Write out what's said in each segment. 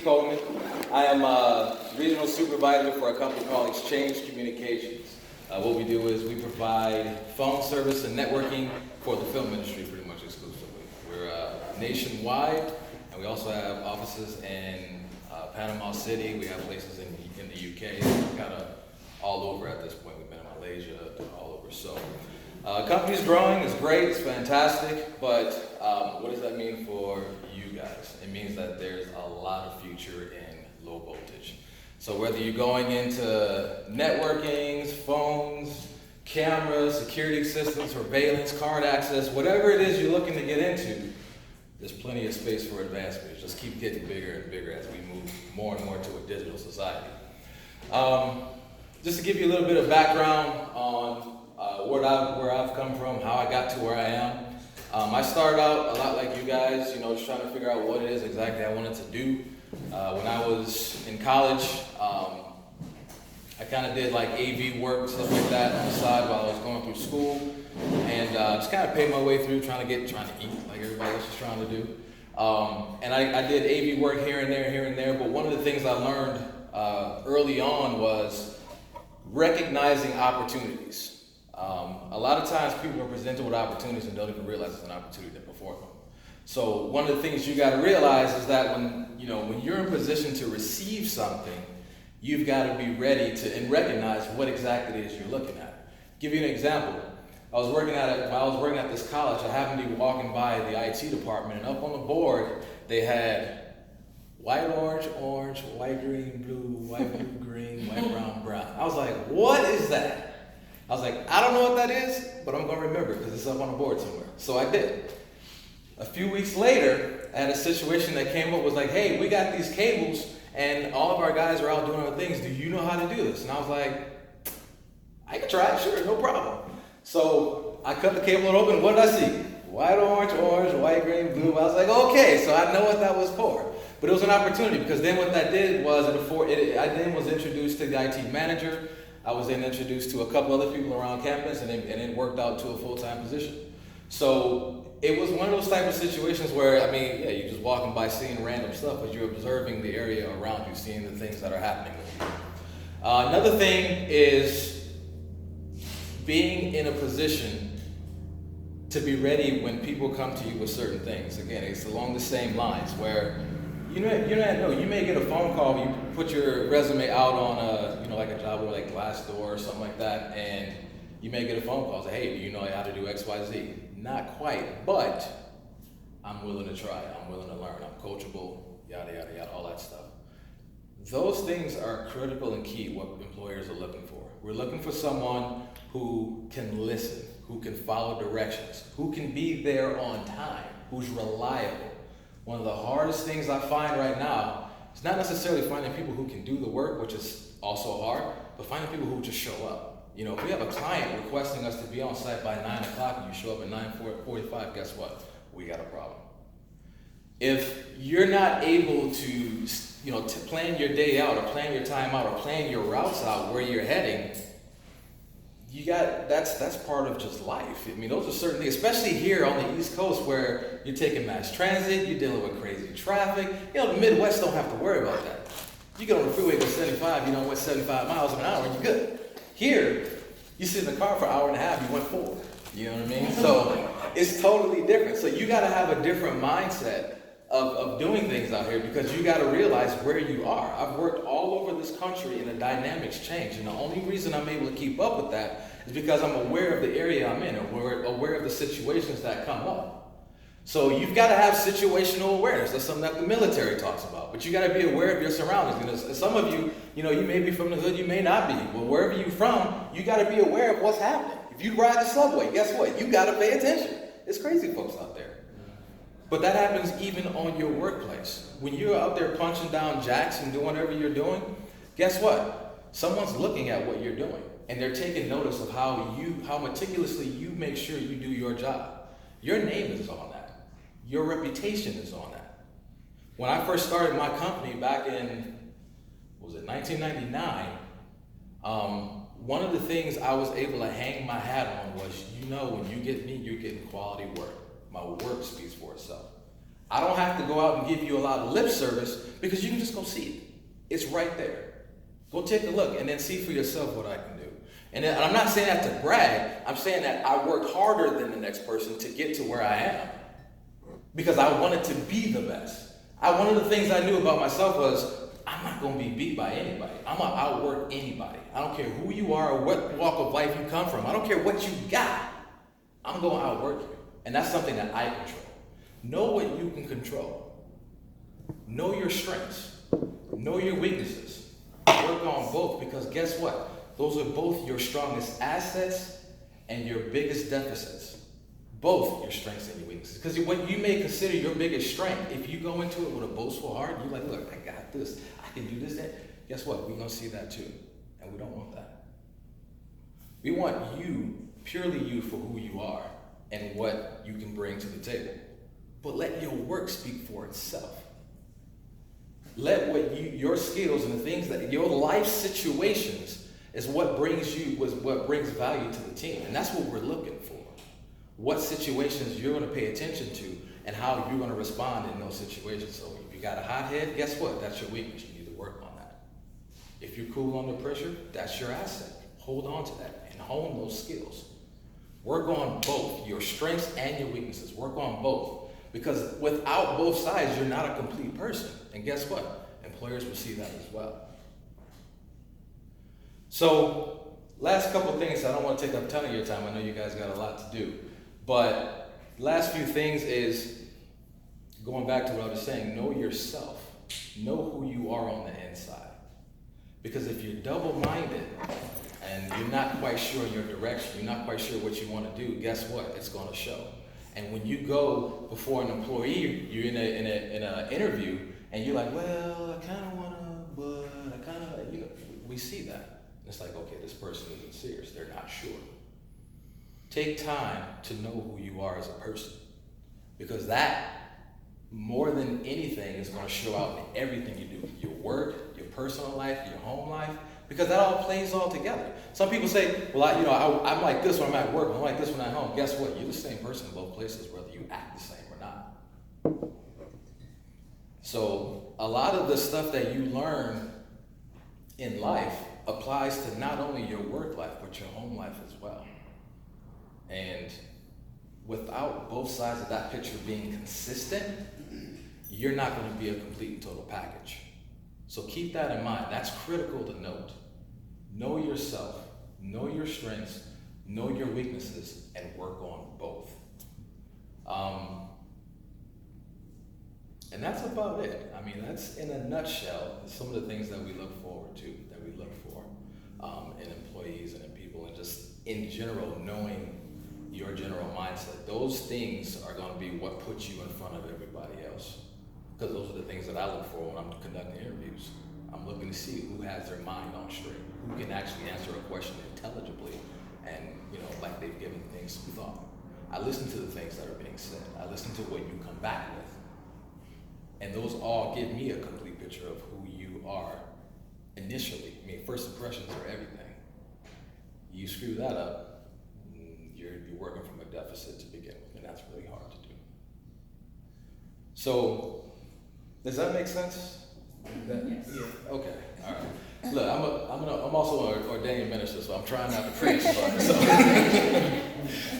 Coleman. I am a regional supervisor for a company called Exchange Communications. What we do is we provide phone service and networking for the film industry pretty much exclusively. We're nationwide, and we also have offices in Panama City. We have places in the UK, kind of all over at this point. We've been in Malaysia, all over. So company's growing, it's great, it's fantastic, but what does that mean for you guys? It means that there's a lot of future in low voltage. So whether you're going into networkings, phones, cameras, security systems, surveillance, card access, whatever it is you're looking to get into, there's plenty of space for advancement. It just keeps getting bigger and bigger as we move more and more to a digital society. Just to give you a little bit of background on where I've come from, how I got to where I am. I started out a lot like you guys, just trying to figure out what it is exactly I wanted to do. When I was in college, I kind of did like AV work, stuff like that on the side while I was going through school, and just kind of paid my way through trying to eat like everybody else is trying to do. And I did AV work here and there, but one of the things I learned early on was recognizing opportunities. A lot of times people are presented with opportunities and don't even realize it's an opportunity before them. So one of the things you got to realize is that when you're in position to receive something, you've got to be ready to and recognize what exactly it is you're looking at. Give you an example. While I was working at this college, I happened to be walking by the IT department, and up on the board they had white, orange, white, green, blue, white, blue, green, white, brown. I was like, what is that? I was like, I don't know what that is, but I'm going to remember because it's up on the board somewhere. So I did. A few weeks later, I had a situation that came up, was like, hey, we got these cables and all of our guys are out doing other things. Do you know how to do this? And I was like, I can try, sure, no problem. So I cut the cable open. What did I see? White, orange, white, green, blue. I was like, okay, so I know what that was for. But it was an opportunity because then what that did was, I then was introduced to the IT manager. I was then introduced to a couple other people around campus, and it worked out to a full-time position. So it was one of those type of situations where, you're just walking by seeing random stuff, but you're observing the area around you, seeing the things that are happening with you. Another thing is being in a position to be ready when people come to you with certain things. Again, it's along the same lines where you may get a phone call, you put your resume out on like a job like Glassdoor or something like that, and you may get a phone call, say, hey, do you know how to do X, Y, Z? Not quite, but I'm willing to try, I'm willing to learn, I'm coachable, yada, yada, yada, all that stuff. Those things are critical and key, what employers are looking for. We're looking for someone who can listen, who can follow directions, who can be there on time, who's reliable. One of the hardest things I find right now is not necessarily finding people who can do the work, which is also hard, but finding people who just show up. If we have a client requesting us to be on site by 9 o'clock and you show up at 9:45, guess what? We got a problem. If you're not able to, to plan your day out or plan your time out or plan your routes out where you're heading, that's part of just life. Those are certain things, especially here on the East Coast where you're taking mass transit, you're dealing with crazy traffic. The Midwest don't have to worry about that. You get on the freeway with 75, you went 75 miles an hour and you're good. Here, you sit in the car for an hour and a half, you went forward. You know what I mean? So it's totally different. So you got to have a different mindset of doing things out here because you got to realize where you are. I've worked all over this country and the dynamics change. And the only reason I'm able to keep up with that is because I'm aware of the area I'm in, aware of the situations that come up. So you've got to have situational awareness. That's something that the military talks about. But you got to be aware of your surroundings. Some of you, you may be from the hood, you may not be. But wherever you're from, you got to be aware of what's happening. If you ride the subway, guess what? You got to pay attention. It's crazy folks out there. But that happens even on your workplace. When you're out there punching down jacks and doing whatever you're doing, guess what? Someone's looking at what you're doing. And they're taking notice of how meticulously you make sure you do your job. Your name is on that. Your reputation is on that. When I first started my company back in, 1999, one of the things I was able to hang my hat on was, when you get me, you're getting quality work. My work speaks for itself. I don't have to go out and give you a lot of lip service because you can just go see it. It's right there. Go take a look and then see for yourself what I can do. And I'm not saying that to brag. I'm saying that I worked harder than the next person to get to where I am because I wanted to be the best. One of the things I knew about myself was I'm not going to be beat by anybody. I'm going to outwork anybody. I don't care who you are or what walk of life you come from. I don't care what you got. I'm going to outwork you. And that's something that I control. Know what you can control. Know your strengths. Know your weaknesses. Work on both because guess what? Those are both your strongest assets and your biggest deficits. Both your strengths and your weaknesses. Because what you may consider your biggest strength, if you go into it with a boastful heart, you're like, look, I got this. I can do this, that. Guess what? We're going to see that too. And we don't want that. We want you, purely you, for who you are and what you can bring to the table. But let your work speak for itself. Let your skills and the things that your life situations is what brings value to the team. And that's what we're looking for. What situations you're going to pay attention to and how you're going to respond in those situations. So if you got a hot head, guess what? That's your weakness. You need to work on that. If you're cool under pressure, that's your asset. Hold on to that and hone those skills. Work on both your strengths and your weaknesses. Work on both. Because without both sides, you're not a complete person. And guess what? Employers will see that as well. So, last couple of things. I don't want to take up a ton of your time. I know you guys got a lot to do. But last few things is going back to what I was saying. Know yourself. Know who you are on the inside. Because if you're double-minded and you're not quite sure in your direction, you're not quite sure what you want to do, guess what? It's going to show. And when you go before an employee, you're in an interview, and you're like, well, I kind of want to, but I kind of, we see that. And it's like, okay, this person isn't serious. They're not sure. Take time to know who you are as a person. Because that, more than anything, is going to show out in everything you do. Your work, your personal life, your home life. Because that all plays all together. Some people say, well, I'm like this when I'm at work, I'm like this when I'm at home. Guess what? You're the same person in both places, whether you act the same or not. So a lot of the stuff that you learn in life applies to not only your work life, but your home life as well. And without both sides of that picture being consistent, you're not going to be a complete and total package. So keep that in mind. That's critical to note. Know yourself, know your strengths, know your weaknesses, and work on both. And that's about it. I mean, that's in a nutshell some of the things that we look forward to, that we look for in employees and in people, and just in general, knowing your general mindset. Those things are going to be what puts you in front of everybody else. Because those are the things that I look for when I'm conducting interviews. I'm looking to see who has their mind on straight, who can actually answer a question intelligibly, and like they've given things some thought. I listen to the things that are being said. I listen to what you come back with. And those all give me a complete picture of who you are initially. I mean, first impressions are everything. You screw that up, you're working from a deficit to begin with, and that's really hard to do. So, does that make sense? Yes. Yeah. Okay. All right. Look, I'm also an ordained minister, so I'm trying not to preach.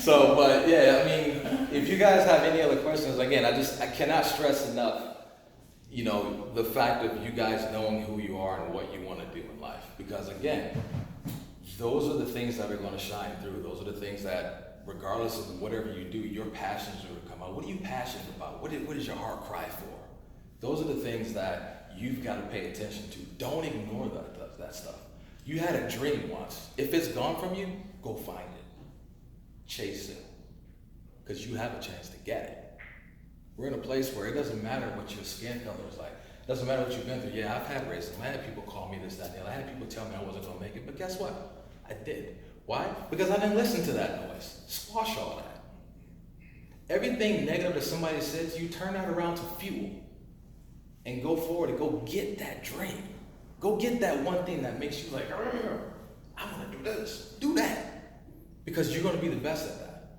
But yeah, I mean, if you guys have any other questions, again, I cannot stress enough, the fact of you guys knowing who you are and what you want to do in life. Because again, those are the things that are going to shine through. Those are the things that, regardless of whatever you do, your passions are going to come out. What are you passionate about? What is your heart cry for? Those are the things that you've got to pay attention to. Don't ignore that stuff. You had a dream once. If it's gone from you, go find it. Chase it. Because you have a chance to get it. We're in a place where it doesn't matter what your skin color is like. It doesn't matter what you've been through. Yeah, I've had racism. I had people call me this, that, and the other. I had people tell me I wasn't going to make it. But guess what? I did. Why? Because I didn't listen to that noise. Squash all that. Everything negative that somebody says, you turn that around to fuel. And go forward and go get that dream. Go get that one thing that makes you like, I want to do this. Do that. Because you're going to be the best at that.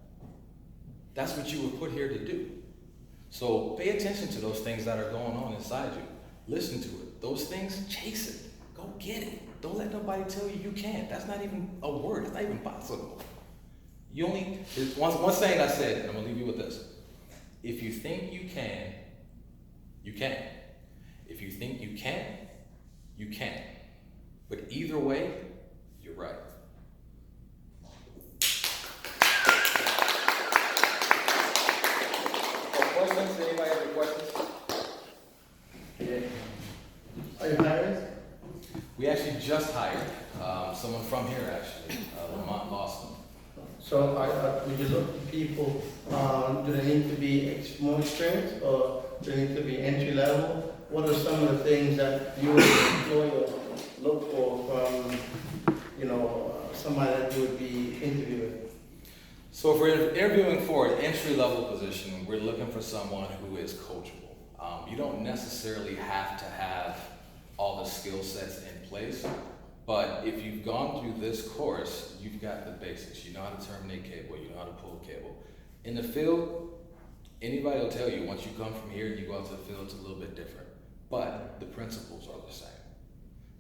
That's what you were put here to do. So pay attention to those things that are going on inside you. Listen to it. Those things, chase it. Go get it. Don't let nobody tell you you can't. That's not even a word. It's not even possible. You only, there's one saying I said, and I'm gonna leave you with this. If you think you can, you can. If you think you can't, you can't. But either way, you're right. Questions? Anybody have any questions? Yeah. Are you hiring? We actually just hired someone from here, actually, Lamont Boston. So would you look for people, do they need to be more experienced or do they need to be entry level? What are some of the things that you as an employer look for from, somebody that you would be interviewing? So if we're interviewing for an entry-level position, we're looking for someone who is coachable. You don't necessarily have to have all the skill sets in place, but if you've gone through this course, you've got the basics. You know how to terminate cable, you know how to pull cable. In the field, anybody will tell you, once you come from here and you go out to the field, it's a little bit different, but the principles are the same.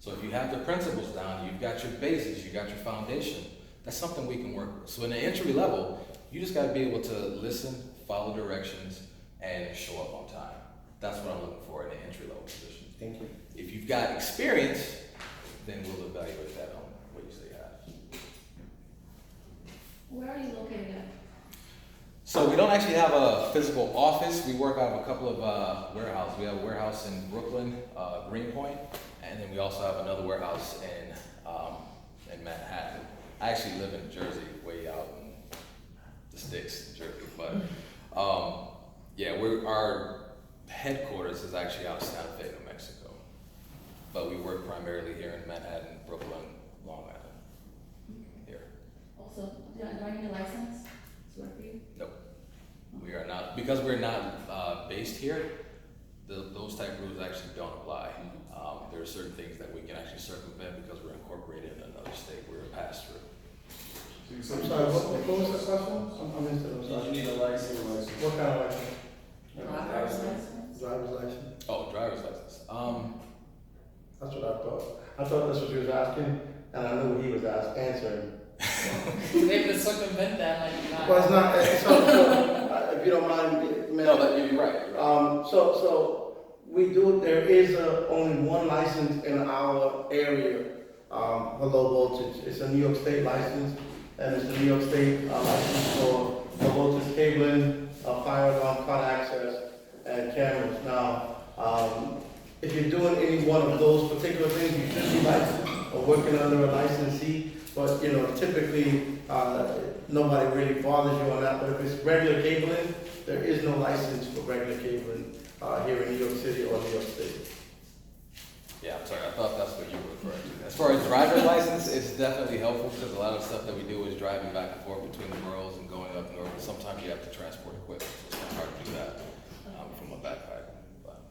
So if you have the principles down, you've got your basics, you've got your foundation, that's something we can work with. So in the entry level, you just gotta be able to listen, follow directions, and show up on time. That's what I'm looking for in an entry level position. Thank you. If you've got experience, then we'll evaluate that on what you say you have. Where are you located at? So we don't actually have a physical office. We work out of a couple of warehouses. We have a warehouse in Brooklyn, Greenpoint, and then we also have another warehouse in Manhattan. I actually live in Jersey, way out in the sticks, in Jersey. But our headquarters is actually out of Santa Fe, New Mexico. But we work primarily here in Manhattan, Brooklyn, Long Island. Here. Also, do I need a license to work for you? Nope. We are not, because we're not based here, those type of rules actually don't apply. There are certain things that we can actually circumvent because we're incorporated in another state. We're a pass-through. I'm sorry, what was the question? I'm sorry. You need a license. What kind of license? Driver's license? Driver's license? Oh, driver's license. That's what I thought. I thought that's what you was asking, and I knew what he was answering. They could circumvent that, like not. Well, it's not, if you don't mind, No, you're right. You're right. So we do, there is only one license in our area, for low voltage. It's a New York State license, and it's the New York State license for low voltage cabling, fire alarm, cut access, and cameras. Now, if you're doing any one of those particular things, you should be licensed or working under a licensee. But typically, nobody really bothers you on that. But if it's regular cabling, there is no license for regular cabling here in New York City or New York State. Yeah, I'm sorry. I thought that's what you were referring to. As far as driver's license, it's definitely helpful because a lot of stuff that we do is driving back and forth between the boroughs and going up north. Sometimes you have to transport equipment, so it's kind of hard to do that from a backpack. But.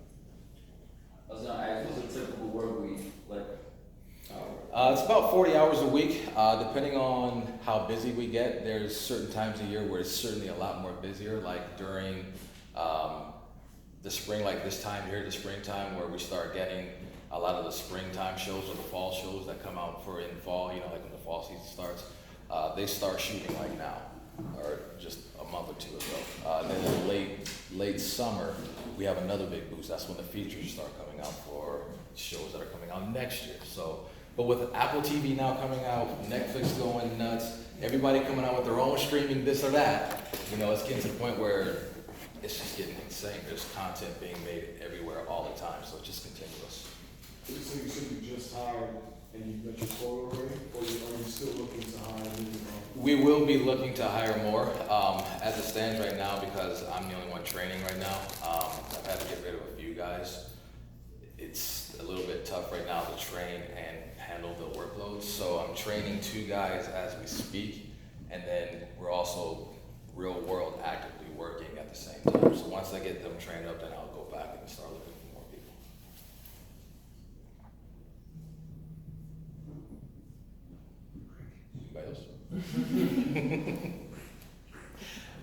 I was gonna ask, what's a typical work week like? It's about 40 hours a week, depending on how busy we get. There's certain times of year where it's certainly a lot more busier, like during the spring, like this time here, the springtime, where we start getting a lot of the springtime shows or the fall shows that come out for in fall, like when the fall season starts. They start shooting like now, or just a month or two ago. Then in late summer, we have another big boost. That's when the features start coming out for shows that are coming out next year. So, but with Apple TV now coming out, Netflix going nuts, everybody coming out with their own streaming this or that, it's getting to the point where it's just getting insane. There's content being made everywhere all the time, so it's just continuous. So you said you just hired and you've got your quota already, or are you still looking to hire new? We will be looking to hire more. As it stands right now, because I'm the only one training right now, I've had to get rid of a few guys. It's a little bit tough right now to train and handle the workload. So I'm training 2 guys as we speak, and then we're also real world actively working at the same time. So once I get them trained up, then I'll go back and start looking for more people. Anybody else?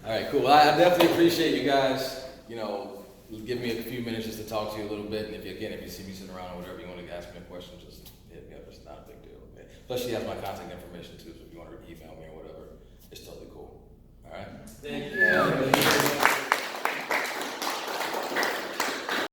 All right, cool. I definitely appreciate you guys you know, give me a few minutes just to talk to you a little bit, and if you see me sitting around or whatever, you want to ask me a question, just hit me up. It's not a big deal. Okay. Plus, she has my contact information too, so if you want to email me or whatever, it's totally cool. All right. Thank you.